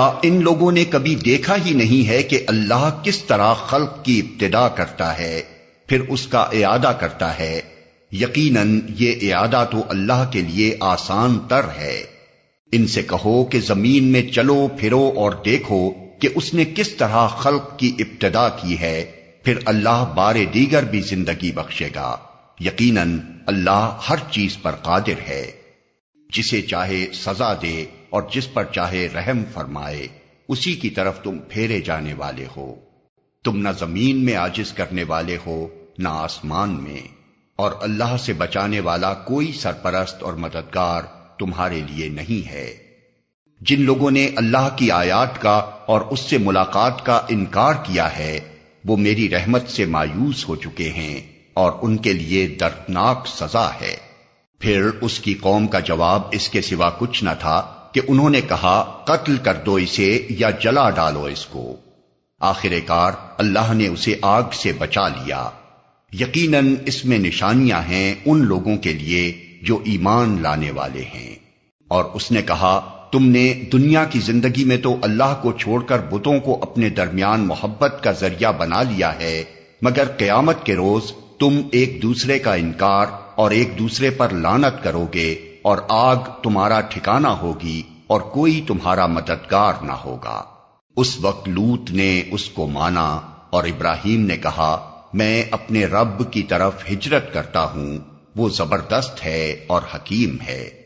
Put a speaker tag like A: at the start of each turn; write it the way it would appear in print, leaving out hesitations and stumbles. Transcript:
A: ان لوگوں نے کبھی دیکھا ہی نہیں ہے کہ اللہ کس طرح خلق کی ابتدا کرتا ہے پھر اس کا اعادہ کرتا ہے؟ یقیناً یہ اعادہ تو اللہ کے لیے آسان تر ہے۔ ان سے کہو کہ زمین میں چلو پھرو اور دیکھو کہ اس نے کس طرح خلق کی ابتدا کی ہے، پھر اللہ بار دیگر بھی زندگی بخشے گا۔ یقیناً اللہ ہر چیز پر قادر ہے۔ جسے چاہے سزا دے اور جس پر چاہے رحم فرمائے، اسی کی طرف تم پھیرے جانے والے ہو۔ تم نہ زمین میں عاجز کرنے والے ہو نہ آسمان میں، اور اللہ سے بچانے والا کوئی سرپرست اور مددگار تمہارے لیے نہیں ہے۔ جن لوگوں نے اللہ کی آیات کا اور اس سے ملاقات کا انکار کیا ہے، وہ میری رحمت سے مایوس ہو چکے ہیں اور ان کے لیے دردناک سزا ہے۔ پھر اس کی قوم کا جواب اس کے سوا کچھ نہ تھا کہ انہوں نے کہا قتل کر دو اسے یا جلا ڈالو اس کو۔ آخر کار اللہ نے اسے آگ سے بچا لیا۔ یقیناً اس میں نشانیاں ہیں ان لوگوں کے لیے جو ایمان لانے والے ہیں۔ اور اس نے کہا تم نے دنیا کی زندگی میں تو اللہ کو چھوڑ کر بتوں کو اپنے درمیان محبت کا ذریعہ بنا لیا ہے، مگر قیامت کے روز تم ایک دوسرے کا انکار اور ایک دوسرے پر لعنت کرو گے، اور آگ تمہارا ٹھکانہ ہوگی اور کوئی تمہارا مددگار نہ ہوگا۔ اس وقت لوط نے اس کو مانا اور ابراہیم نے کہا میں اپنے رب کی طرف ہجرت کرتا ہوں، وہ زبردست ہے اور حکیم ہے۔